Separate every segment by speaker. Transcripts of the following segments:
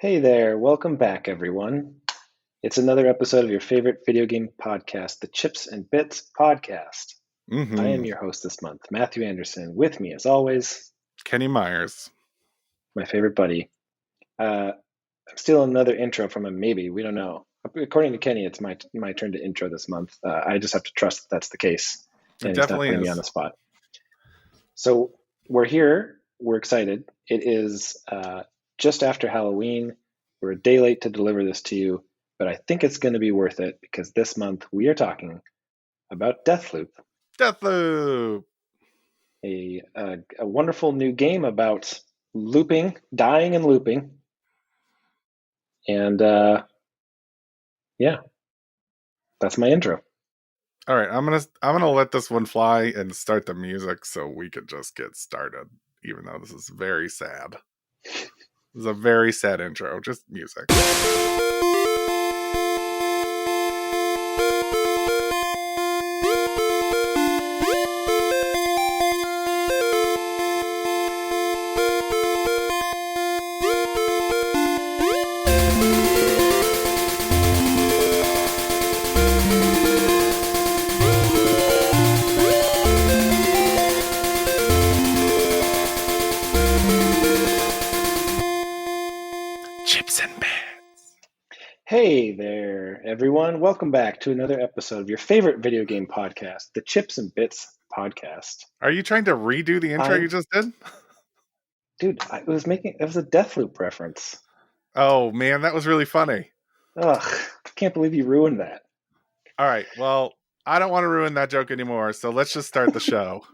Speaker 1: Hey there, welcome back, everyone. It's another episode of your favorite video game podcast, the Chips and Bits podcast. I am
Speaker 2: Mm-hmm.
Speaker 1: your host this month, Matthew Anderson. With me, as always,
Speaker 2: Kenny Myers.
Speaker 1: my favorite buddy. I'm stealing another intro from him, maybe. We don't know. According to Kenny, it's my turn to intro this month. I just have to trust that that's the case,
Speaker 2: It
Speaker 1: and he's not
Speaker 2: definitely
Speaker 1: putting me on the
Speaker 2: is.
Speaker 1: spot. So we're here. We're excited. It is just after Halloween. We're a day late to deliver this to you, but I think it's going to be worth it because this month we are talking about Deathloop,
Speaker 2: Deathloop.
Speaker 1: a wonderful new game about looping, dying and looping. And yeah, that's my intro.
Speaker 2: All right, I'm gonna let this one fly and start the music so we could just get started. Even though this is very sad. This is a very sad intro. Just music. Chips and Bits.
Speaker 1: Hey there, everyone. Welcome back to another episode of your favorite video game podcast, the Chips and Bits podcast.
Speaker 2: Are you trying to redo the intro you just did?
Speaker 1: Dude, it was a Deathloop reference.
Speaker 2: Oh man, that was really funny.
Speaker 1: Ugh, I can't believe you ruined that.
Speaker 2: All right, well, I don't want to ruin that joke anymore, so let's just start the show.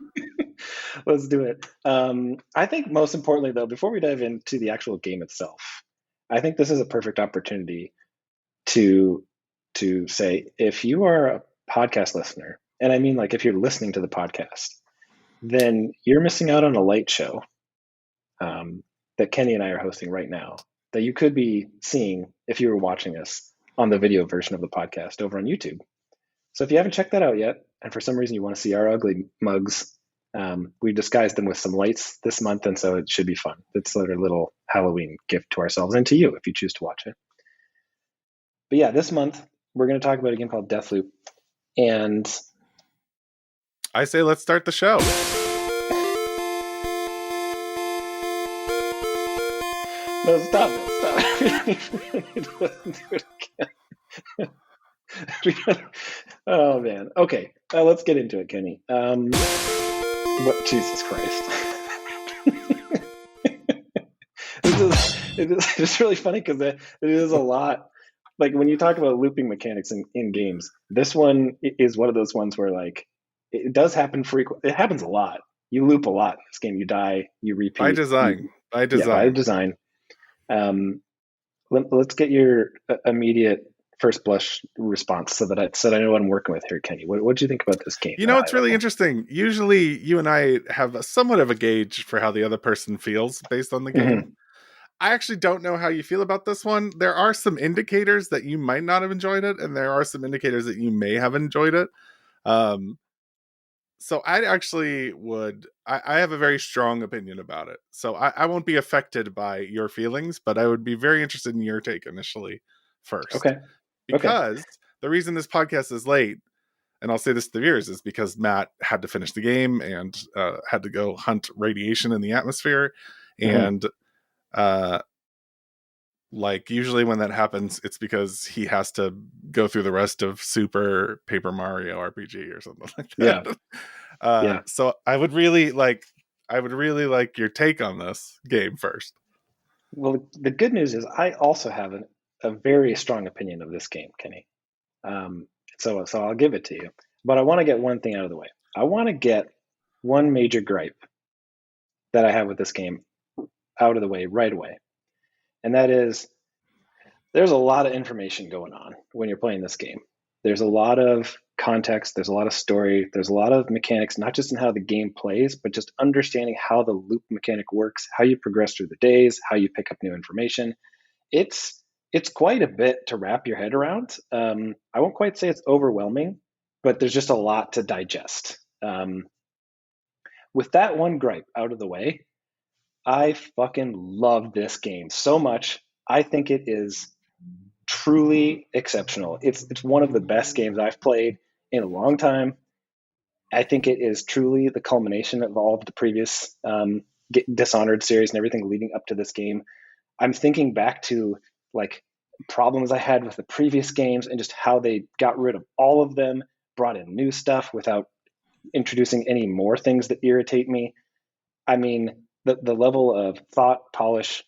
Speaker 1: Let's do it. I think most importantly, though, before we dive into the actual game itself, I think this is a perfect opportunity to say if you are a podcast listener, and I mean like if you're listening to the podcast, then you're missing out on a light show that Kenny and I are hosting right now that you could be seeing if you were watching us on the video version of the podcast over on YouTube. So if you haven't checked that out yet, and for some reason you want to see our ugly mugs, we disguised them with some lights this month, and so it should be fun. It's like a little Halloween gift to ourselves and to you if you choose to watch it. But yeah, this month we're going to talk about a game called Deathloop, and
Speaker 2: I say let's start the show.
Speaker 1: no, stop it, stop it. Listen to it again. Oh man. Okay, let's get into it, Kenny. What? Jesus Christ. It's really funny because it is a lot. Like when you talk about looping mechanics in games, this one is one of those ones where like it does happen frequently. It happens a lot. You loop a lot in this game. You die, you repeat.
Speaker 2: By design.
Speaker 1: By design. Let's get your immediate first blush response so that I know what I'm working with here, Kenny. What do you think about this game?
Speaker 2: You know, it's really interesting. Usually you and I have somewhat of a gauge for how the other person feels based on the game.
Speaker 1: Mm-hmm.
Speaker 2: I actually don't know how you feel about this one. There are some indicators that you might not have enjoyed it, and there are some indicators that you may have enjoyed it. So I actually would, I have a very strong opinion about it. So I won't be affected by your feelings, but I would be very interested in your take initially first.
Speaker 1: Okay.
Speaker 2: Because the reason this podcast is late, and I'll say this to the viewers, is because Matt had to finish the game and had to go hunt radiation in the atmosphere.
Speaker 1: Mm-hmm.
Speaker 2: And like usually when that happens, it's because he has to go through the rest of Super Paper Mario RPG or something like that.
Speaker 1: Yeah.
Speaker 2: So I would really like your take on this game first.
Speaker 1: Well, the good news is I also have a very strong opinion of this game, Kenny. So I'll give it to you. But I want to get one thing out of the way. I want to get one major gripe that I have with this game out of the way right away. And that is there's a lot of information going on when you're playing this game. There's a lot of context, there's a lot of story, there's a lot of mechanics, not just in how the game plays, but just understanding how the loop mechanic works, how you progress through the days, how you pick up new information. It's quite a bit to wrap your head around. I won't quite say it's overwhelming, but there's just a lot to digest. With that one gripe out of the way, I fucking love this game so much. I think it is truly exceptional. It's one of the best games I've played in a long time. I think it is truly the culmination of all of the previous Dishonored series and everything leading up to this game. I'm thinking back to like problems I had with the previous games and just how they got rid of all of them, brought in new stuff without introducing any more things that irritate me. I mean, the level of thought, polish,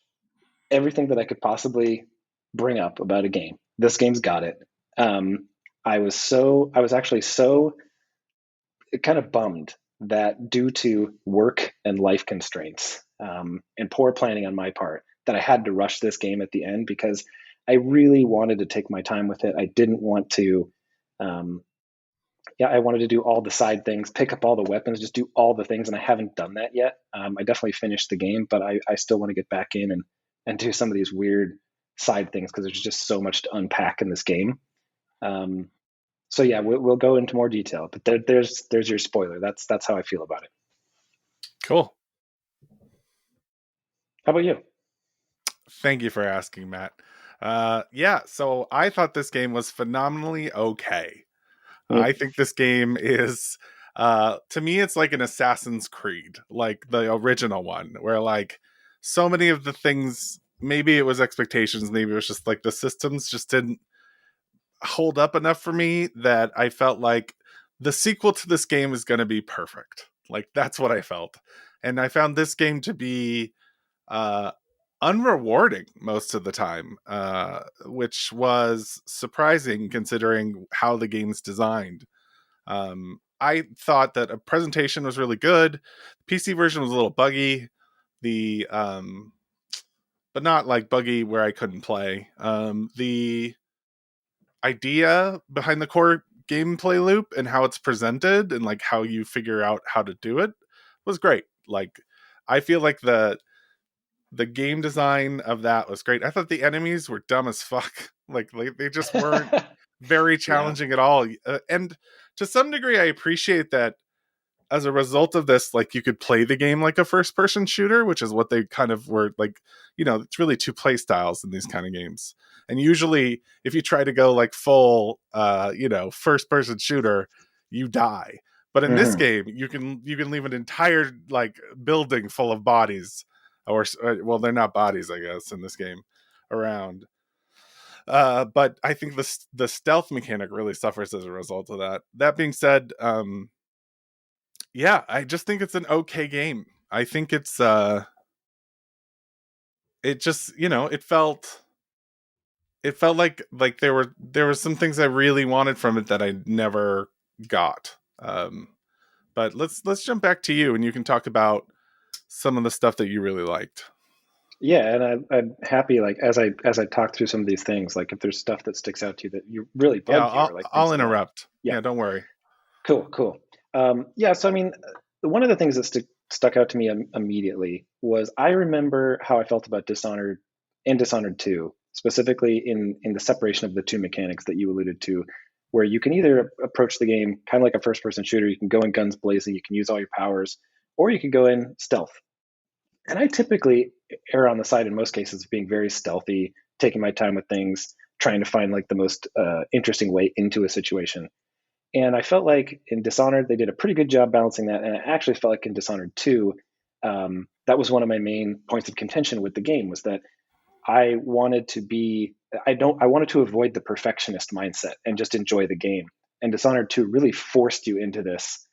Speaker 1: everything that I could possibly bring up about a game. This game's got it. I was actually so kind of bummed that due to work and life constraints and poor planning on my part, that I had to rush this game at the end because I really wanted to take my time with it. I didn't want to, um, yeah, I wanted to do all the side things, pick up all the weapons, just do all the things, and I haven't done that yet. I definitely finished the game, but I still want to get back in and do some of these weird side things because there's just so much to unpack in this game. Um, so yeah, we'll go into more detail, but there's your spoiler. That's how I feel about it.
Speaker 2: Cool.
Speaker 1: How about you?
Speaker 2: Thank you for asking, Matt. Yeah, so I thought this game was phenomenally okay. I
Speaker 1: Mm.
Speaker 2: think this game is to me it's like an Assassin's Creed, like the original one, where like so many of the things, maybe it was expectations, maybe it was just like the systems just didn't hold up enough for me that I felt like the sequel to this game is going to be perfect. Like that's what I felt. And I found this game to be uh unrewarding most of the time, which was surprising considering how the game's designed. I thought that a presentation was really good. The PC version was a little buggy. The but not like buggy where I couldn't play. The idea behind the core gameplay loop and how it's presented and like how you figure out how to do it was great. Like I feel like the game design of that was great. I thought the enemies were dumb as fuck. Like they just weren't very
Speaker 1: Yeah.
Speaker 2: challenging at all. And to some degree, I appreciate that as a result of this, like you could play the game like a first person shooter, which is what they kind of were like, it's really two play styles in these kind of games. And usually if you try to go like full, first person shooter, you die. But in this
Speaker 1: Hmm.
Speaker 2: game, you can leave an entire like building full of bodies, or well, they're not bodies, I guess, in this game around. But I think the stealth mechanic really suffers as a result of that. That being said, yeah, I just think it's an okay game. I think it just, it felt like there were some things I really wanted from it that I never got. But let's jump back to you and you can talk about some of the stuff that you really liked.
Speaker 1: Yeah, and I'm happy like as I talk through some of these things, like if there's stuff that sticks out to you that you really
Speaker 2: Yeah,
Speaker 1: bug you or like
Speaker 2: I'll
Speaker 1: things that
Speaker 2: interrupt.
Speaker 1: yeah,
Speaker 2: Yeah, don't worry.
Speaker 1: cool, cool. Yeah, so I mean, one of the things that stuck out to me immediately was I remember how I felt about Dishonored and Dishonored 2, specifically in the separation of the two mechanics that you alluded to, where you can either approach the game kind of like a first person shooter, you can go in guns blazing, you can use all your powers, or you can go in stealth. And I typically err on the side in most cases of being very stealthy, taking my time with things, trying to find like the most interesting way into a situation. And I felt like in Dishonored, they did a pretty good job balancing that. And I actually felt like in Dishonored 2, that was one of my main points of contention with the game was that I wanted to be, I wanted to avoid the perfectionist mindset and just enjoy the game. And Dishonored 2 really forced you into this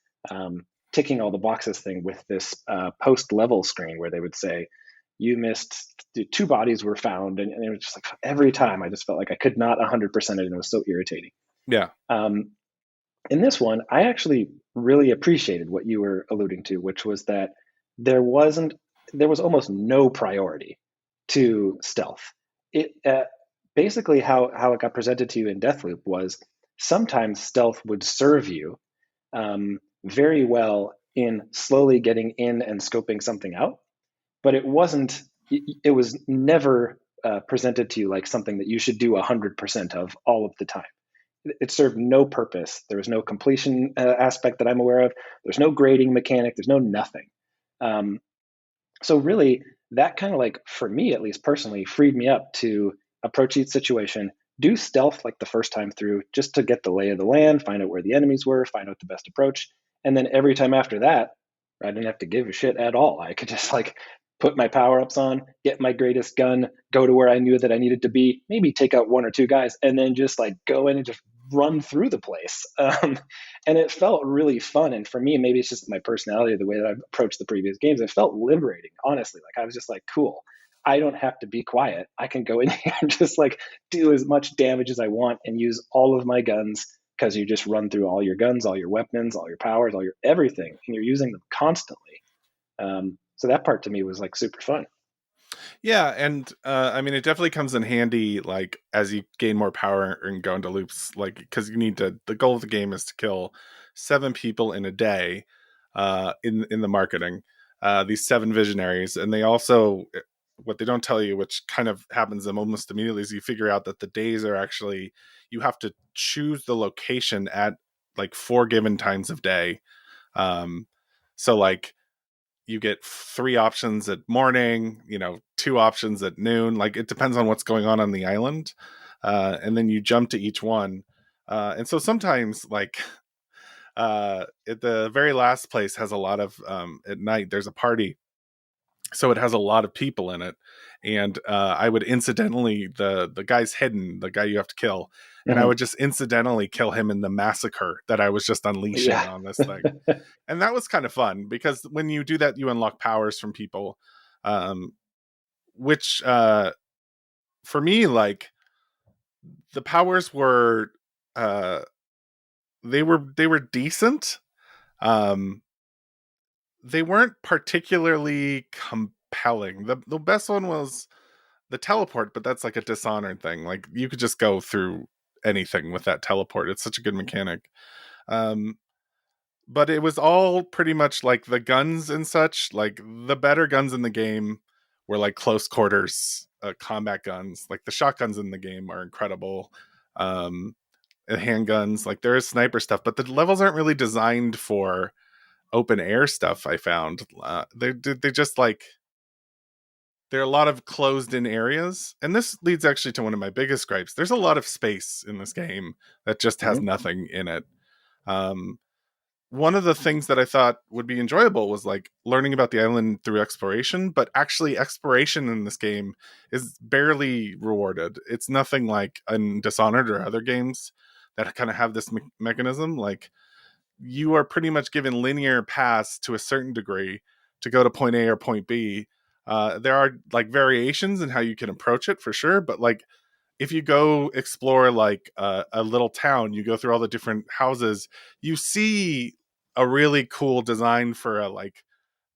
Speaker 1: ticking all the boxes thing with this post level screen where they would say, you missed two bodies were found. And it was just like every time I just felt like I could not 100% it. And it was so irritating.
Speaker 2: Yeah.
Speaker 1: Um, in this one, I actually really appreciated what you were alluding to, which was that there wasn't there was almost no priority to stealth. It basically how it got presented to you in Deathloop was sometimes stealth would serve you very well in slowly getting in and scoping something out, but it wasn't. It was never presented to you like something that you should do 100% of all of the time. It served no purpose. There was no completion aspect that I'm aware of. There's no grading mechanic. There's no nothing. Um, so really, that kind of like, for me at least personally, freed me up to approach each situation, do stealth like the first time through, just to get the lay of the land, find out where the enemies were, find out the best approach. And then every time after that, I didn't have to give a shit at all. I could just like put my power ups on, get my greatest gun, go to where I knew that I needed to be, maybe take out one or two guys, and then just like go in and just run through the place. And it felt really fun. And for me, maybe it's just my personality, the way that I've approached the previous games. It felt liberating, honestly. Like I was just like, cool. I don't have to be quiet. I can go in here and just like do as much damage as I want and use all of my guns, because you just run through all your guns, all your weapons, all your powers, all your everything, and you're using them constantly. So that part to me was like super fun.
Speaker 2: Yeah, and I mean, it definitely comes in handy, like as you gain more power and go into loops, like because you need to. The goal of the game is to kill 7 people in a day, in the marketing. These 7 visionaries, and they also what they don't tell you, which kind of happens almost immediately, is you figure out that the days are actually you have to choose the location at like 4 given times of day. Um, so like you get 3 options at morning, 2 options at noon. Like it depends on what's going on the island, and then you jump to each one. And so sometimes, like at the very last place has a lot of at night. There's a party, so it has a lot of people in it, and I would incidentally the guy's hidden, the guy you have to kill, and I
Speaker 1: Hmm.
Speaker 2: would just incidentally kill him in the massacre that I was just unleashing
Speaker 1: Yeah.
Speaker 2: on this thing. And that was kind of fun because when you do that, you unlock powers from people, um, which for me, like the powers were uh, they were decent. Um, they weren't particularly compelling. The best one was the teleport, but that's like a Dishonored thing. Like you could just go through anything with that teleport. It's such a good mechanic. Um, but it was all pretty much like the guns and such. Like the better guns in the game were like close quarters combat guns. Like the shotguns in the game are incredible. And handguns, like there is sniper stuff, but the levels aren't really designed for open air stuff. I found they just like there are a lot of closed in areas, and this leads actually to one of my biggest gripes. There's a lot of space in this game that just has
Speaker 1: Hmm.
Speaker 2: nothing in it. Um, One of the things that I thought would be enjoyable was like learning about the island through exploration, but actually exploration in this game is barely rewarded. It's nothing like in Dishonored or other games that kind of have this mechanism. Like you are pretty much given linear paths to a certain degree to go to point A or point B. There are like variations in how you can approach it for sure, but like if you go explore like a little town, you go through all the different houses, you see a really cool design for a like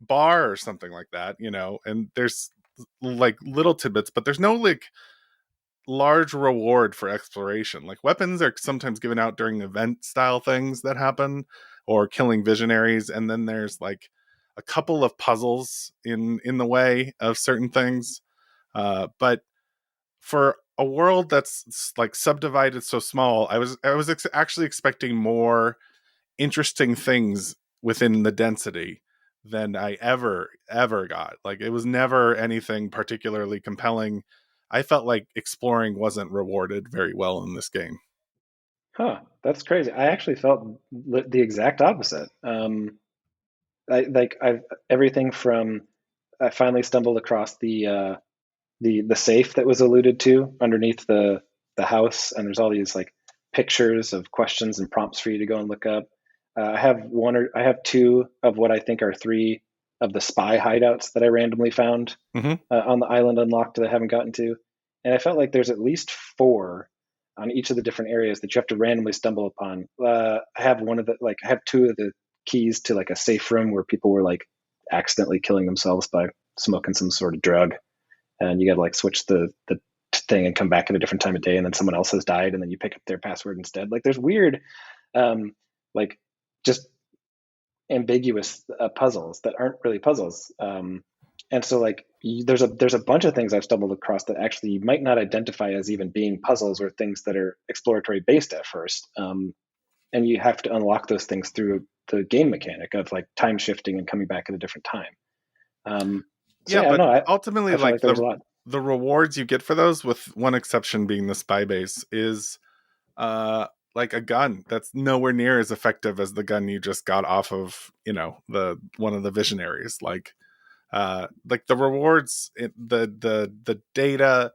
Speaker 2: bar or something like that, and there's like little tidbits, but there's no like large reward for exploration. Like weapons are sometimes given out during event style things that happen or killing visionaries, and then there's like a couple of puzzles in the way of certain things. But for a world that's like subdivided so small, I was actually expecting more interesting things within the density than I ever got. Like it was never anything particularly compelling. I felt like exploring wasn't rewarded very well in this game.
Speaker 1: Huh. That's crazy. I actually felt the exact opposite. I've everything from, I finally stumbled across the safe that was alluded to underneath the house, and there's all these like pictures of questions and prompts for you to go and look up. I have two of what I think are three of the spy hideouts that I randomly found
Speaker 2: Mm-hmm.
Speaker 1: on the island unlocked that I haven't gotten to, and I felt like there's at least four on each of the different areas that you have to randomly stumble upon. I have two of the keys to like a safe room where people were like accidentally killing themselves by smoking some sort of drug, and you got to like switch the thing and come back at a different time of day, and then someone else has died, and then you pick up their password instead. Like there's weird, um, like just ambiguous puzzles that aren't really puzzles. And so like there's a bunch of things I've stumbled across that actually you might not identify as even being puzzles or things that are exploratory based at first. And you have to unlock those things through the game mechanic of like time shifting and coming back at a different time. Um, So
Speaker 2: Yeah,
Speaker 1: yeah,
Speaker 2: but
Speaker 1: no,
Speaker 2: ultimately,
Speaker 1: I felt
Speaker 2: like
Speaker 1: like there was a lot.
Speaker 2: the rewards you get for those, with one exception being the spy base, is uh like a gun that's nowhere near as effective as the gun you just got off of, the one of the visionaries. Like the rewards, the data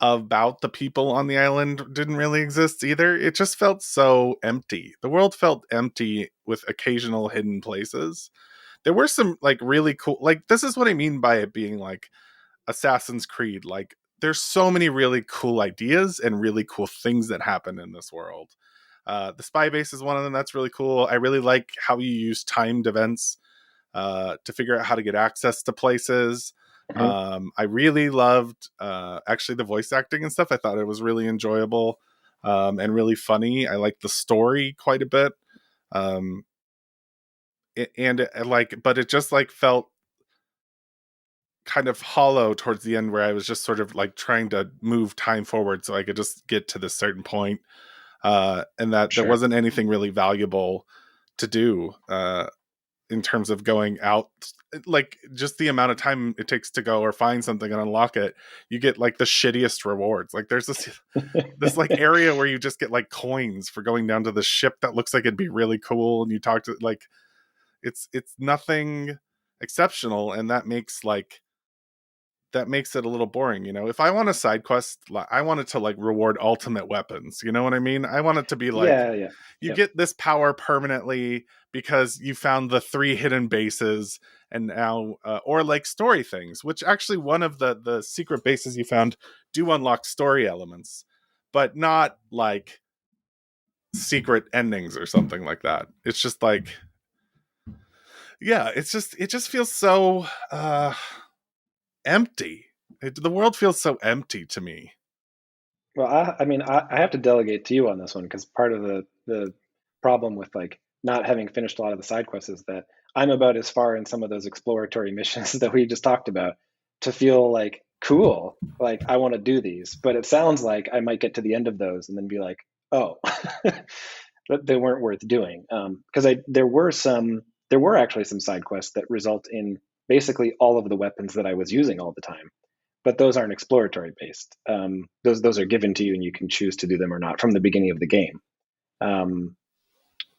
Speaker 2: about the people on the island didn't really exist either. It just felt so empty. The world felt empty with occasional hidden places. There were some like really cool, like this is what I mean by it being like Assassin's Creed. Like there's so many really cool ideas and really cool things that happen in this world. The spy base is one of them. That's really cool. I really like how you use timed events to figure out how to get access to places.
Speaker 1: Mhm.
Speaker 2: I really loved actually the voice acting and stuff. I thought it was really enjoyable and really funny. I liked the story quite a bit. Um, but it just like felt kind of hollow towards the end, where I was just sort of like trying to move time forward so I could just get to this certain point, and that there
Speaker 1: Sure.
Speaker 2: wasn't anything really valuable to do in terms of going out. Like just the amount of time it takes to go or find something and unlock it, you get like the shittiest rewards. Like there's this like area where you just get like coins for going down to the ship that looks like it'd be really cool, and you talk to like it's nothing exceptional, and that makes it a little boring. If I want a side quest, I want it to like reward ultimate weapons. You know what I mean? I want it to be like,
Speaker 1: Yeah, yeah.
Speaker 2: you
Speaker 1: Yep.
Speaker 2: get this power permanently because you found the 3 hidden bases, and now or like story things, which actually one of the secret bases you found do unlock story elements, but not like secret endings or something like that. It's just like, yeah, it just feels so empty. The world feels so empty to me.
Speaker 1: Well, I mean, I have to delegate to you on this one because part of the problem with like not having finished a lot of the side quests is that I'm about as far in some of those exploratory missions that we just talked about to feel like cool, like I want to do these. But it sounds like I might get to the end of those and then be like, oh, but they weren't worth doing. Because I there were actually some side quests that result in basically all of the weapons that I was using all the time, but those aren't exploratory based. Those are given to you, and you can choose to do them or not from the beginning of the game. Um,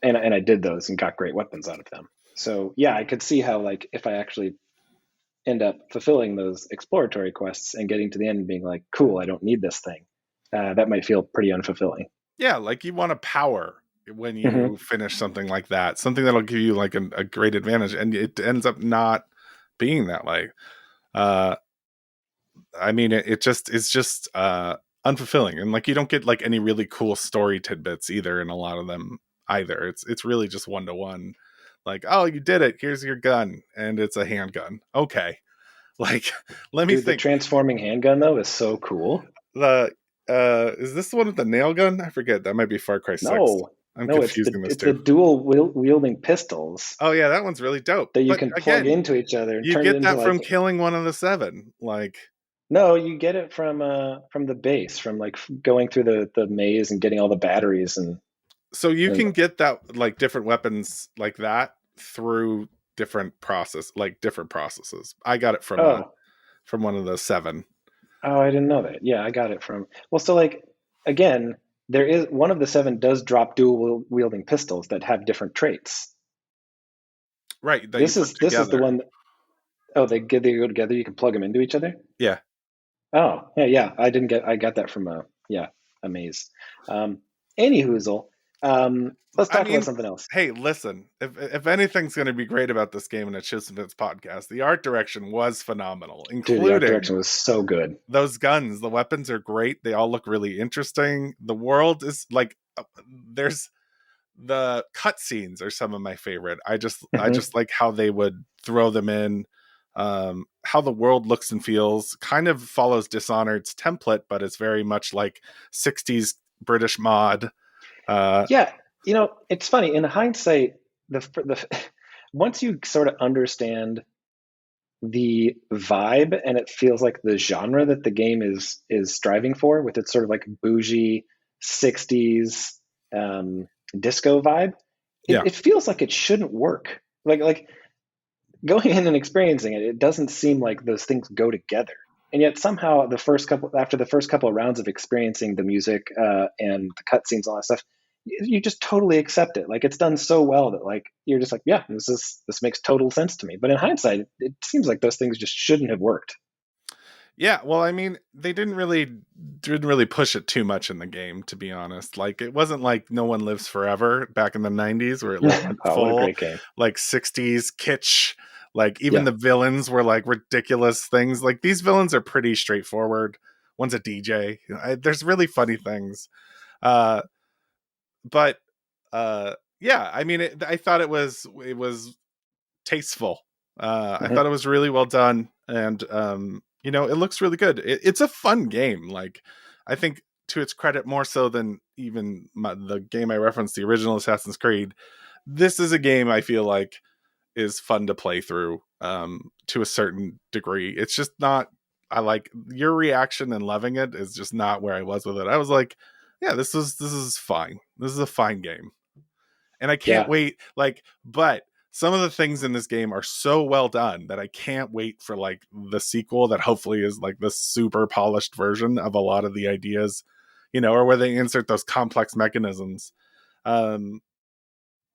Speaker 1: and I did those and got great weapons out of them. So yeah, I could see how like if I actually end up fulfilling those exploratory quests and getting to the end and being like, cool, I don't need this thing. That might feel pretty unfulfilling.
Speaker 2: Yeah, like you want a power when
Speaker 1: Hmm.
Speaker 2: you finish something like that, something that'll give you like a great advantage, and it ends up not being that way. Uh, I mean, it's just unfulfilling, and like you don't get like any really cool story tidbits either in a lot of them either. It's really just one to one. Like, oh, you did it. Here's your gun, and it's a handgun. Okay, like let me
Speaker 1: Dude, the
Speaker 2: think.
Speaker 1: transforming handgun though is so cool.
Speaker 2: The Is this the one with the nail gun? I forget. That might be Far Cry 6.
Speaker 1: No,
Speaker 2: I'm
Speaker 1: no,
Speaker 2: confusing those
Speaker 1: it's the
Speaker 2: two.
Speaker 1: dual wielding pistols
Speaker 2: Oh yeah, that one's really dope.
Speaker 1: that you
Speaker 2: But
Speaker 1: can plug
Speaker 2: again,
Speaker 1: into each other and
Speaker 2: you
Speaker 1: turn it
Speaker 2: get
Speaker 1: into
Speaker 2: that
Speaker 1: like.
Speaker 2: from killing one of the 7. Like,
Speaker 1: No, you get it from the base, from like going through the maze and getting all the batteries
Speaker 2: so you
Speaker 1: and
Speaker 2: can get that like different weapons like that through different processes. I got it
Speaker 1: oh,
Speaker 2: from one of the 7.
Speaker 1: oh, I didn't know that. Yeah, I got it from. Well, so like again, there is one of the seven does drop dual wielding pistols that have different traits.
Speaker 2: Right, that you put
Speaker 1: This is the
Speaker 2: together.
Speaker 1: one. Oh, they go together. You can plug them into each other.
Speaker 2: Yeah.
Speaker 1: Oh, yeah, yeah. I got that from a maze. Um, any hoozle. Let's
Speaker 2: I
Speaker 1: talk about
Speaker 2: mean,
Speaker 1: something else.
Speaker 2: hey, listen, if anything's going to be great about this game and a Chisholm's podcast, the art direction was phenomenal,
Speaker 1: Dude, the art
Speaker 2: including
Speaker 1: direction was so good.
Speaker 2: those guns. The weapons are great. They all look really interesting. The world is like there's the cutscenes are some of my favorite. I
Speaker 1: Hmm.
Speaker 2: just like how they would throw them in. How the world looks and feels kind of follows Dishonored's template, but it's very much like 60s British mod. Uh,
Speaker 1: Yeah, it's funny in hindsight. The once you sort of understand the vibe and it feels like the genre that the game is striving for with its sort of like bougie 60s disco vibe,
Speaker 2: yeah,
Speaker 1: it feels like it shouldn't work. Like going in and experiencing it, it doesn't seem like those things go together. And yet somehow after the first couple of rounds of experiencing the music and the cutscenes, and all that stuff, you just totally accept it. Like it's done so well that like you're just like, yeah, this makes total sense to me. But in hindsight, it seems like those things just shouldn't have worked.
Speaker 2: Yeah, well, I mean, they didn't really push it too much in the game, to be honest. Like it wasn't like No One Lives Forever back in the 90s where it like went
Speaker 1: Oh, what a
Speaker 2: full
Speaker 1: great game.
Speaker 2: like 60s kitsch. Like even
Speaker 1: Yeah.
Speaker 2: the villains were like ridiculous things. Like these villains are pretty straightforward. One's a DJ. There's really funny things. Uh but yeah, I mean I thought it was tasteful. I
Speaker 1: Hmm.
Speaker 2: thought it was really well done, and it looks really good. It's a fun game. Like, I think to its credit, more so than even the game I referenced, the original Assassin's Creed. This is a game I feel like is fun to play through to a certain degree. It's just not. I like your reaction and loving it is just not where I was with it. I was like, yeah, this is fine. This is a fine game and I can't
Speaker 1: Yeah.
Speaker 2: wait. Like, but some of the things in this game are so well done that I can't wait for like the sequel that hopefully is like the super polished version of a lot of the ideas, or where they insert those complex mechanisms. Um,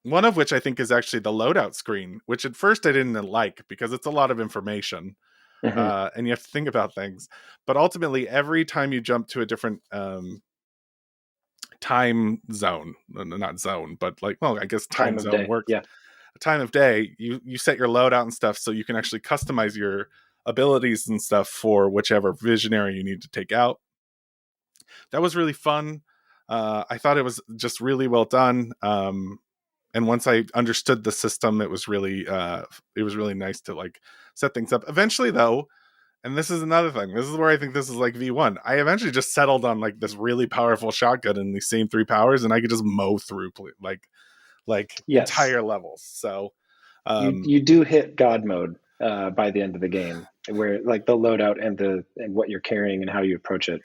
Speaker 2: One of which I think is actually the loadout screen, which at first I didn't like because it's a lot of information.
Speaker 1: Hmm.
Speaker 2: And you have to think about things, but ultimately, every time you jump to a different time zone, not zone, but like, well, I guess time
Speaker 1: Time of
Speaker 2: zone
Speaker 1: day.
Speaker 2: works,
Speaker 1: Yeah.
Speaker 2: time of day, you set your loadout and stuff so you can actually customize your abilities and stuff for whichever visionary you need to take out. That was really fun. I thought it was just really well done. And once I understood the system, it was really nice to like set things up. Eventually, though, and this is another thing. This is where I think this is like V1. I eventually just settled on like this really powerful shotgun and these same three powers, and I could just mow through like
Speaker 1: Yes.
Speaker 2: entire levels. So
Speaker 1: You do hit God mode by the end of the game, where like the loadout and what you're carrying and how you approach it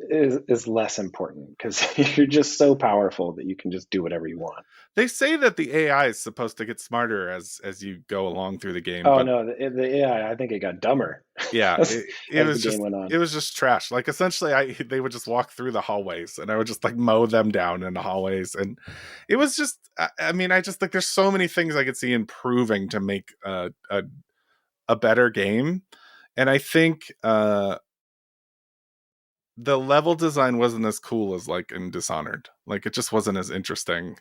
Speaker 1: is less important because you're just so powerful that you can just do whatever you want.
Speaker 2: they say that the AI is supposed to get smarter as you go along through the game,
Speaker 1: Oh
Speaker 2: but
Speaker 1: no, the AI, I think it got dumber
Speaker 2: yeah,
Speaker 1: as,
Speaker 2: it
Speaker 1: as the
Speaker 2: was
Speaker 1: game
Speaker 2: just
Speaker 1: went
Speaker 2: it
Speaker 1: on.
Speaker 2: was just trash. Like essentially, they would just walk through the hallways, and I would just like mow them down in the hallways, and it was just. I mean, I just like there's so many things I could see improving to make a better game, and I think the level design wasn't as cool as like in Dishonored. Like it just wasn't as interesting.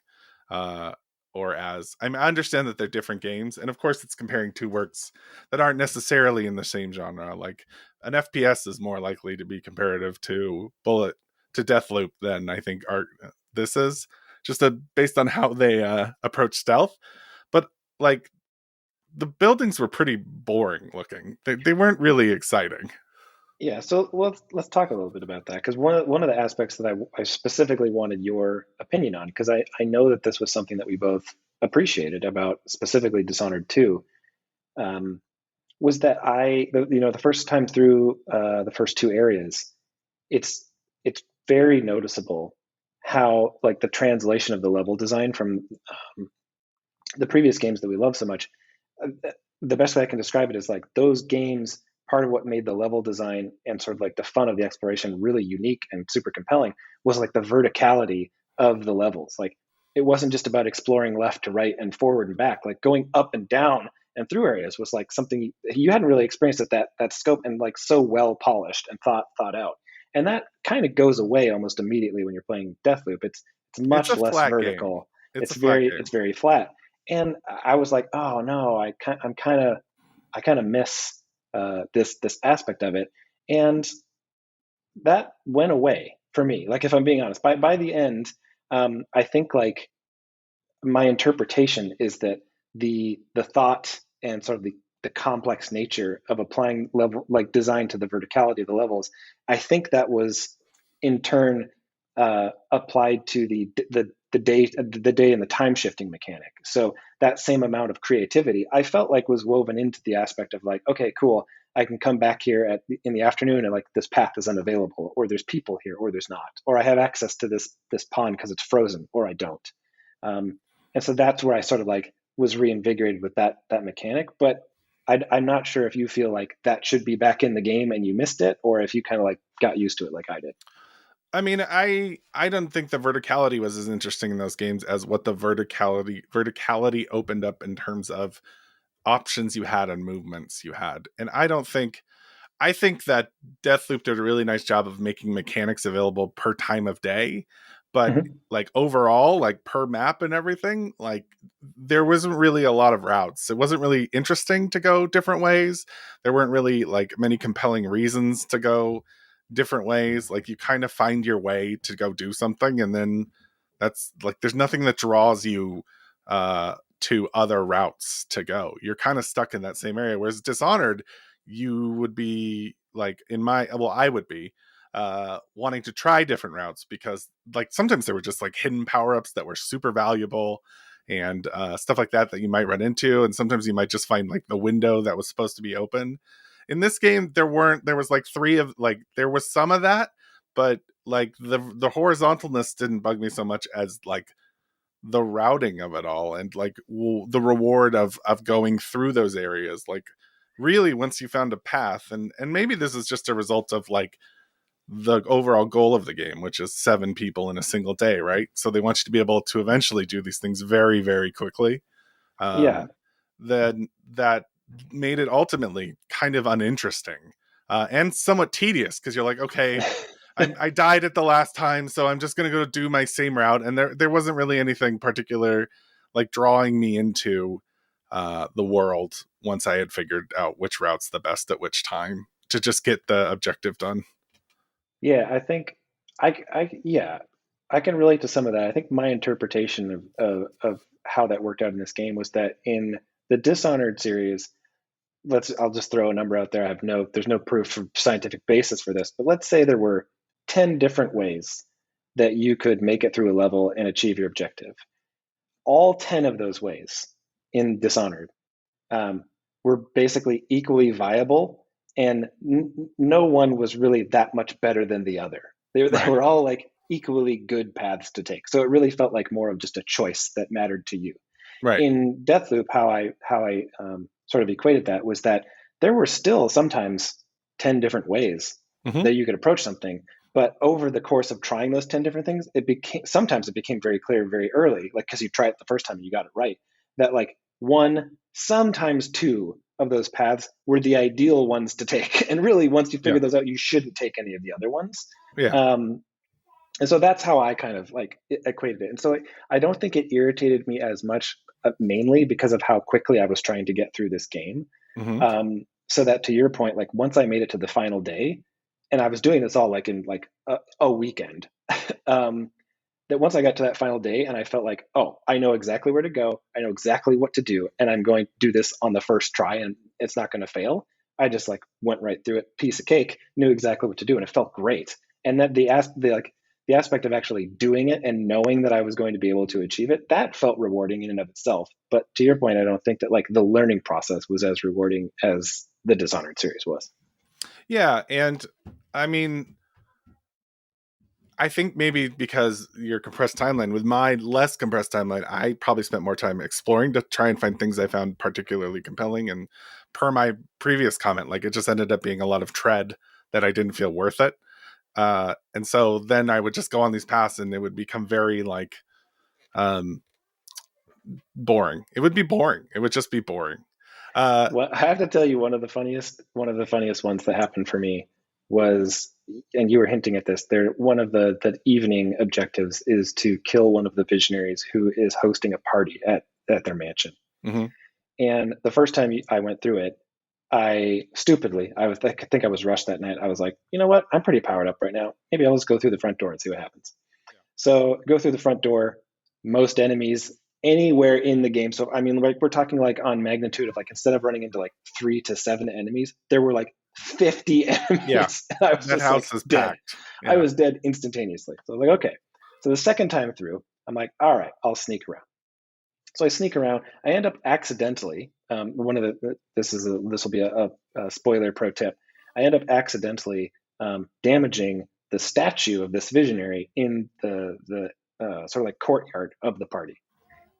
Speaker 2: Uh or as I mean, I understand that they're different games, and of course it's comparing two works that aren't necessarily in the same genre. Like an FPS is more likely to be comparative to Deathloop than I think art this is just based on how they approach stealth. But like the buildings were pretty boring looking. They weren't really exciting.
Speaker 1: Yeah, so let's talk a little bit about that because one of the aspects that I specifically wanted your opinion on because I know that this was something that we both appreciated about specifically Dishonored 2 um, was that the first time through the first two areas it's it's very noticeable how like the translation of the level design from um, the previous games that we love so much. The best way I can describe it is like those games. Part of what made the level design and sort of like the fun of the exploration really unique and super compelling was like the verticality of the levels. Like it wasn't just about exploring left to right and forward and back. Like going up and down and through areas was like something you hadn't really experienced at that scope and like so well polished and thought out. And that kind of goes away almost immediately when you're playing Deathloop. It's
Speaker 2: It's a
Speaker 1: much less
Speaker 2: flat game.
Speaker 1: vertical.
Speaker 2: It's
Speaker 1: It's
Speaker 2: a flat
Speaker 1: very
Speaker 2: game.
Speaker 1: it's very flat. And I was like, oh no, I kind of miss this aspect of it, and that went away for me. Like if I'm being honest, by the end, I think like my interpretation is that the thought and sort of the complex nature of applying level like design to the verticality of the levels, I think that was in turn applied to the day and the time shifting mechanic. So that same amount of creativity I felt like was woven into the aspect of like, okay, cool, I can come back here in the afternoon and like this path is unavailable, or there's people here, or there's not, or I have access to this pond because it's frozen, or I don't. Um, and so that's where I sort of like was reinvigorated with that mechanic. But I'm not sure if you feel like that should be back in the game and you missed it, or if you kind of like got used to it like I did.
Speaker 2: I mean, I don't think the verticality was as interesting in those games as what the verticality opened up in terms of options you had and movements you had. And I think that Deathloop did a really nice job of making mechanics available per time of day, but
Speaker 1: Mhm.
Speaker 2: like overall, like per map and everything, like there wasn't really a lot of routes. It wasn't really interesting to go different ways. There weren't really like many compelling reasons to go different ways. Like you kind of find your way to go do something, and then that's like there's nothing that draws you to other routes to go. You're kind of stuck in that same area. Whereas Dishonored, you would be like I would be wanting to try different routes because like sometimes there were just like hidden power-ups that were super valuable and stuff like that you might run into, and sometimes you might just find like the window that was supposed to be open. In this game there was like three of like there was some of that, but like the horizontalness didn't bug me so much as like the routing of it all and like the reward of going through those areas. Like really once you found a path, and maybe this is just a result of like the overall goal of the game, which is 7 people in a single day, right? So they want you to be able to eventually do these things very very quickly.
Speaker 1: Yeah.
Speaker 2: Then that made it ultimately kind of uninteresting and somewhat tedious because you're like, okay, I died at the last time, so I'm just gonna go do my same route, and there wasn't really anything particular like drawing me into the world once I had figured out which route's the best at which time to just get the objective done.
Speaker 1: Yeah, I think yeah, I can relate to some of that. I think my interpretation of how that worked out in this game was that in the Dishonored series, I'll just throw a number out there. There's no proof or scientific basis for this, but let's say there were 10 different ways that you could make it through a level and achieve your objective. All 10 of those ways in Dishonored um, were basically equally viable, and no one was really that much better than the other. They
Speaker 2: Right,
Speaker 1: were all like equally good paths to take. So it really felt like more of just a choice that mattered to you.
Speaker 2: right.
Speaker 1: In Deathloop, how I sort of equated that was that there were still sometimes 10 different ways
Speaker 2: Mm-hmm.
Speaker 1: that you could approach something, but over the course of trying those 10 different things, it became very clear very early, like because you try it the first time and you got it right, that like one, sometimes two of those paths were the ideal ones to take, and really once you
Speaker 2: Yeah,
Speaker 1: figure those out, you shouldn't take any of the other ones.
Speaker 2: yeah.
Speaker 1: Um, and so that's how I kind of like equated it. And so I don't think it irritated me as much, mainly because of how quickly I was trying to get through this game.
Speaker 2: Mm-hmm.
Speaker 1: So that to your point, like once I made it to the final day, and I was doing this all like in like a weekend, um, that once I got to that final day and I felt like, oh, I know exactly where to go, I know exactly what to do, and I'm going to do this on the first try, and it's not going to fail. I just like went right through it, piece of cake, knew exactly what to do, and it felt great. And that the aspect of actually doing it and knowing that I was going to be able to achieve it, that felt rewarding in and of itself. But to your point, I don't think that like the learning process was as rewarding as the Dishonored series was.
Speaker 2: Yeah, and I mean, I think maybe because your compressed timeline, with my less compressed timeline, I probably spent more time exploring to try and find things I found particularly compelling. And per my previous comment, like it just ended up being a lot of tread that I didn't feel worth it. And so then I would just go on these paths and it would become very like um, boring. It would be boring. It would just be boring. Uh,
Speaker 1: Well, I have to tell you, one of the funniest ones that happened for me was, and you were hinting at this. There, one of the evening objectives is to kill one of the visionaries who is hosting a party at their mansion.
Speaker 2: mhm.
Speaker 1: And the first time I went through it, I think I was rushed that night. I was like, you know what? I'm pretty powered up right now. Maybe I'll just go through the front door and see what happens. So go through the front door. Most enemies anywhere in the game. So I mean, like we're talking like on magnitude of like instead of running into like 3 to 7 enemies, there were like 50
Speaker 2: Yeah,
Speaker 1: enemies. And I was
Speaker 2: that
Speaker 1: just like
Speaker 2: house is
Speaker 1: dead.
Speaker 2: packed.
Speaker 1: I
Speaker 2: Yeah.
Speaker 1: was dead instantaneously. So I was like, okay. So the second time through, I'm like, all right, I'll sneak around. So I sneak around. I end up accidentally. One of the this will be a spoiler pro tip. I end up accidentally damaging the statue of this visionary in the sort of like courtyard of the party.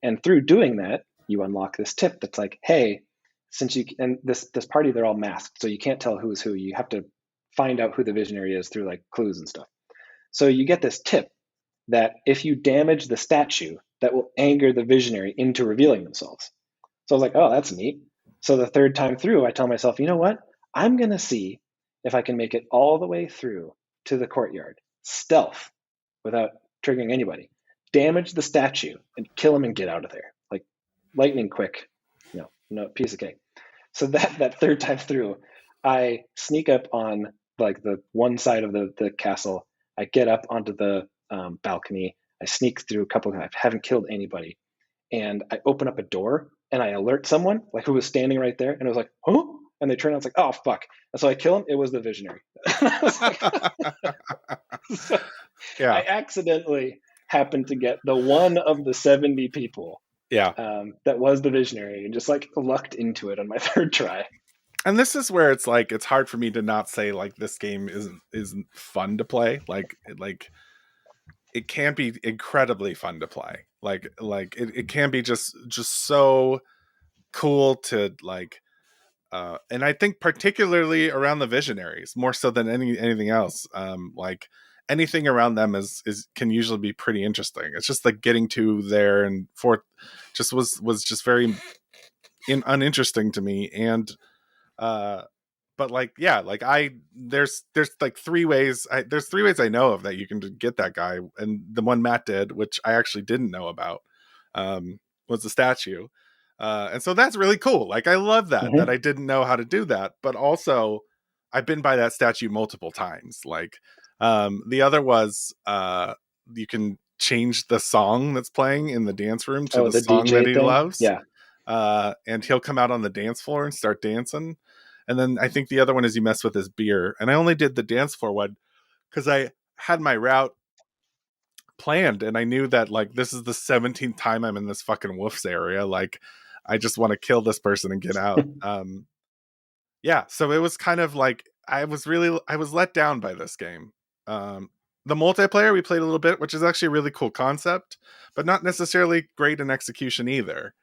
Speaker 1: And through doing that, you unlock this tip that's like, hey, since you and this party, they're all masked, so you can't tell who's who. You have to find out who the visionary is through like clues and stuff. So you get this tip that if you damage the statue, that will anger the visionary into revealing themselves. So I was like, oh, that's neat. So the third time through, I tell myself, you know what? I'm going to see if I can make it all the way through to the courtyard, stealth, without triggering anybody, damage the statue and kill him and get out of there. Like lightning quick, no piece of cake. So that third time through, I sneak up on like the one side of the castle. I get up onto the balcony. I sneak through a couple. I haven't killed anybody, and I open up a door and I alert someone like who was standing right there, and I was like, huh? And they turn out, it's like, oh fuck. And so I kill him. It was the visionary. So I
Speaker 2: Yeah.
Speaker 1: accidentally happened to get the one of the 70 people
Speaker 2: Yeah.
Speaker 1: that was the visionary, and just like lucked into it on my third try.
Speaker 2: And this is where it's like it's hard for me to not say like this game isn't fun to play. Like it can be incredibly fun to play. Like it can be just so cool to like and I think particularly around the visionaries more so than anything else. Like anything around them is can usually be pretty interesting. It's just like getting to there and forth just was just very uninteresting to me. And but like yeah, like there's like there's three ways I know of that you can get that guy, and the one Matt did, which I actually didn't know about, was the statue. And so that's really cool. Like I love that
Speaker 1: Mm-hmm.
Speaker 2: I didn't know how to do that, but also I've been by that statue multiple times. Like the other was you can change the song that's playing in the dance room to
Speaker 1: Oh,
Speaker 2: the
Speaker 1: the
Speaker 2: song that
Speaker 1: DJ
Speaker 2: he
Speaker 1: thing?
Speaker 2: loves.
Speaker 1: Yeah.
Speaker 2: And he'll come out on the dance floor and start dancing. And then I think the other one is you mess with his beer. And I only did the dance floor one because I had my route planned and I knew that like this is the 17th time I'm in this fucking wolf's area. Like I just want to kill this person and get out. Yeah, so it was kind of like I was let down by this game. Um, the multiplayer we played a little bit, which is actually a really cool concept, but not necessarily great in execution either.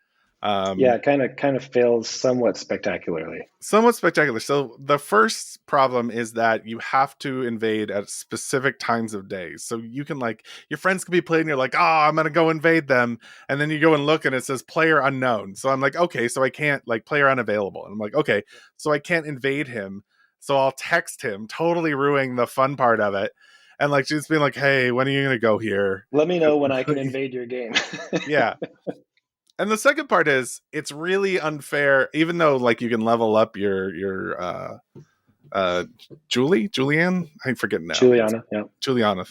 Speaker 1: Yeah,
Speaker 2: Um,
Speaker 1: kind of fails somewhat spectacularly.
Speaker 2: Somewhat spectacular. So the first problem is that you have to invade at specific times of day. So you can like your friends can be playing, you're like, oh, I'm gonna go invade them, and then you go and look and it says player unknown. So I'm like, okay, so I can't like player unavailable. And I'm like, okay, so I can't invade him. So I'll text him, totally ruining the fun part of it. And like just being like, hey, when are you gonna go here?
Speaker 1: Let me know when I can invade your game.
Speaker 2: Yeah. And the second part is it's really unfair, even though like you can level up your uh Julianne, I forget now.
Speaker 1: Juliana, yeah.
Speaker 2: Juliana,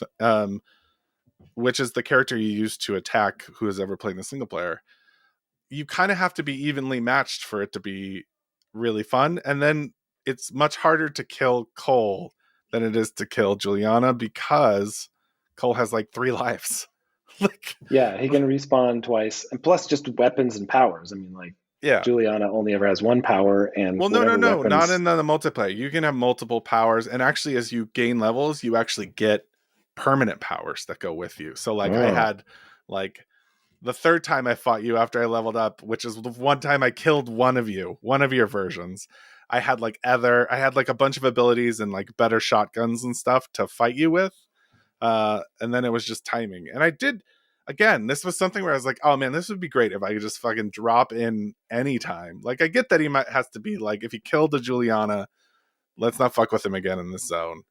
Speaker 2: which is the character you use to attack who is ever playing the single player. You kind of have to be evenly matched for it to be really fun. And then it's much harder to kill Cole than it is to kill Juliana because Cole has like 3 lives. Like
Speaker 1: Yeah, he can respawn twice. And plus just weapons and powers. I mean, like
Speaker 2: yeah.
Speaker 1: Juliana only ever has one power, and
Speaker 2: Well,
Speaker 1: whatever
Speaker 2: no, not
Speaker 1: weapons.
Speaker 2: in the multiplayer. You can have multiple powers, and actually, as you gain levels, you actually get permanent powers that go with you. So, like, I
Speaker 1: Oh,
Speaker 2: had like the third time I fought you after I leveled up, which is the one time I killed one of your versions. I had like a bunch of abilities and like better shotguns and stuff to fight you with. And then it was just timing. And I did again, this was something where I was like, oh man, this would be great if I could just fucking drop in anytime. Like I get that he might has to be like, if he killed the Juliana, let's not fuck with him again in this zone.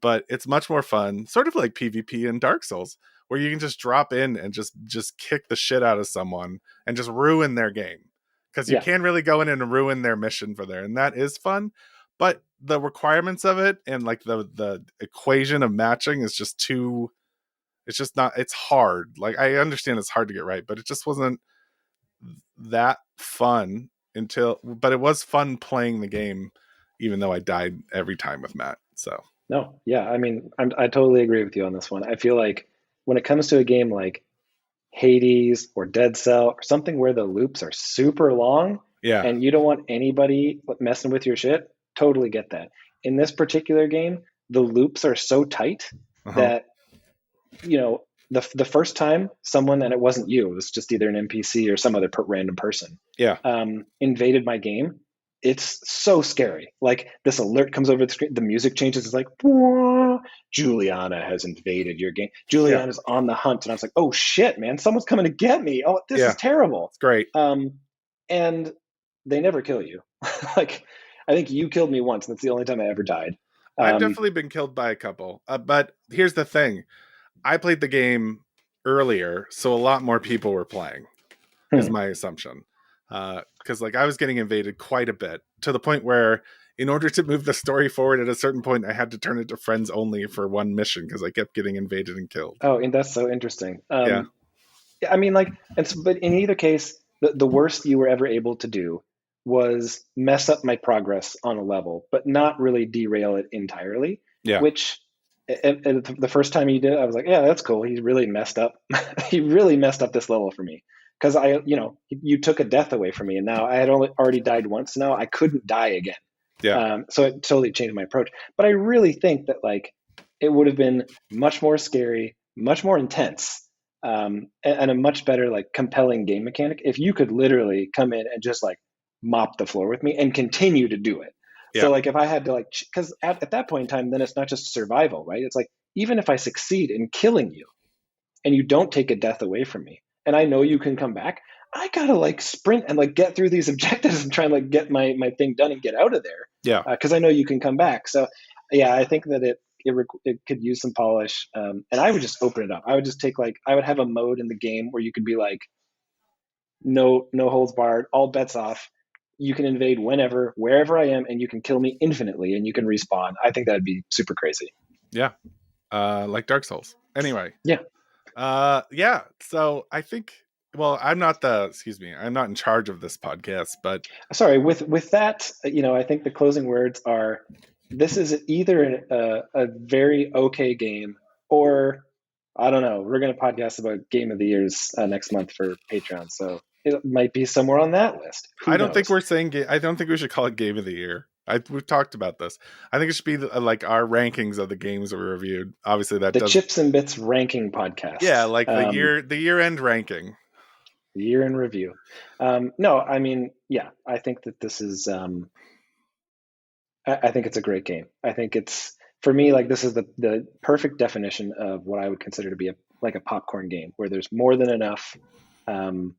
Speaker 2: But it's much more fun, sort of like PvP in Dark Souls, where you can just drop in and just kick the shit out of someone and just ruin their game. Because you
Speaker 1: yeah,
Speaker 2: can really go in and ruin their mission for there, and that is fun. But the requirements of it and like the equation of matching is just too, it's just not, it's hard. Like I understand it's hard to get right, but it just wasn't that fun but it was fun playing the game, even though I died every time with Matt. So
Speaker 1: no, yeah. I mean, I totally agree with you on this one. I feel like when it comes to a game like Hades or Dead Cell or something where the loops are super long
Speaker 2: yeah.
Speaker 1: and you don't want anybody messing with your shit, totally get that. In this particular game, the loops are so tight
Speaker 2: Uh-huh.
Speaker 1: that, you know, the first time someone, and it wasn't you, it was just either an NPC or some other random person,
Speaker 2: Yeah.
Speaker 1: invaded my game. It's so scary. Like this alert comes over the screen, the music changes. It's like, "Whoa, Juliana has invaded your game.
Speaker 2: Yeah.
Speaker 1: Juliana's on the hunt," and I was like, "Oh shit, man! Someone's coming to get me. Oh, this is
Speaker 2: Yeah.
Speaker 1: terrible."
Speaker 2: It's great.
Speaker 1: And they never kill you. Like I think you killed me once, and that's the only time I ever died.
Speaker 2: I've
Speaker 1: Um,
Speaker 2: definitely been killed by a couple. But here's the thing. I played the game earlier, so a lot more people were playing, is
Speaker 1: hmm.
Speaker 2: my assumption. Because like I was getting invaded quite a bit, to the point where in order to move the story forward at a certain point, I had to turn it to friends only for one mission because I kept getting invaded and killed.
Speaker 1: Oh, and that's so interesting.
Speaker 2: Yeah.
Speaker 1: Yeah, I mean, like, and so, but in either case, the worst you were ever able to do was mess up my progress on a level, but not really derail it entirely.
Speaker 2: Yeah.
Speaker 1: Which, the first time you did, I was like, yeah, that's cool. He really messed up. He really messed up this level for me because you took a death away from me, and now I had only already died once. Now I couldn't die again.
Speaker 2: Yeah.
Speaker 1: So it totally changed my approach. But I really think that like it would have been much more scary, much more intense, and a much better like compelling game mechanic if you could literally come in and just like mop the floor with me and continue to do it.
Speaker 2: Yeah.
Speaker 1: So like if I had to like, because at that point in time, then it's not just survival, right? It's like even if I succeed in killing you and you don't take a death away from me, and I know you can come back, I gotta like sprint and like get through these objectives and try and like get my thing done and get out of there
Speaker 2: Yeah.
Speaker 1: because I know you can come back. So yeah, I think that it could use some polish, and I would just open it up. I would just take like I would have a mode in the game where you could be like no holds barred, all bets off. You can invade whenever, wherever I am, and you can kill me infinitely, and you can respawn. I think that'd be super crazy.
Speaker 2: Yeah. Like Dark Souls. Anyway.
Speaker 1: Yeah.
Speaker 2: Yeah. So I think, well, I'm not I'm not in charge of this podcast, but
Speaker 1: Sorry, with that, I think the closing words are: this is either a very okay game, or I don't know. We're going to podcast about Game of the Years next month for Patreon, so it might be somewhere on that list. Who
Speaker 2: I don't think
Speaker 1: knows?
Speaker 2: we're saying, I don't think we should call it Game of the Year. We've talked about this. I think it should be like our rankings of the games that we reviewed. Obviously, that
Speaker 1: The
Speaker 2: doesn't.
Speaker 1: Chips and Bits ranking podcast,
Speaker 2: Yeah, like the year end ranking.
Speaker 1: year in review. No, I mean, yeah, I think that this is. I think it's a great game. I think it's for me like this is the perfect definition of what I would consider to be like a popcorn game where there's more than enough um,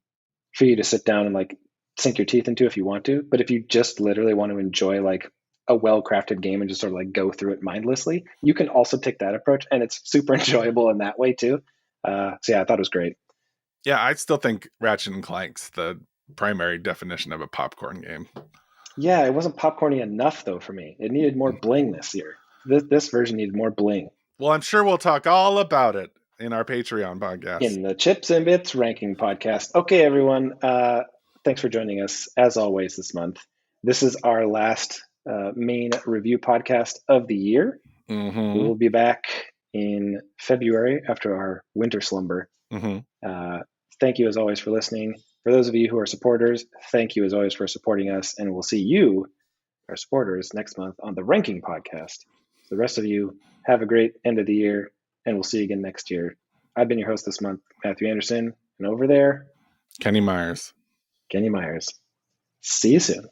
Speaker 1: for you to sit down and like sink your teeth into if you want to. But if you just literally want to enjoy like a well-crafted game and just sort of like go through it mindlessly, you can also take that approach, and it's super enjoyable in that way too. So yeah, I thought it was great.
Speaker 2: Yeah, I still think Ratchet and Clank's the primary definition of a popcorn game.
Speaker 1: Yeah, it wasn't popcorny enough though for me. It needed more bling this year. This version needed more bling.
Speaker 2: Well, I'm sure we'll talk all about it in our Patreon podcast.
Speaker 1: In the Chips and Bits ranking podcast. Okay, everyone. Thanks for joining us as always this month. This is our last main review podcast of the year. We
Speaker 2: Mm-hmm.
Speaker 1: will be back in February after our winter slumber.
Speaker 2: Mm-hmm.
Speaker 1: Thank you as always for listening. For those of you who are supporters, thank you as always for supporting us. And we'll see you, our supporters, next month on the ranking podcast. So the rest of you, have a great end of the year, and we'll see you again next year. I've been your host this month, Matthew Anderson, and over there,
Speaker 2: Kenny Myers.
Speaker 1: Kenny Myers. See you soon.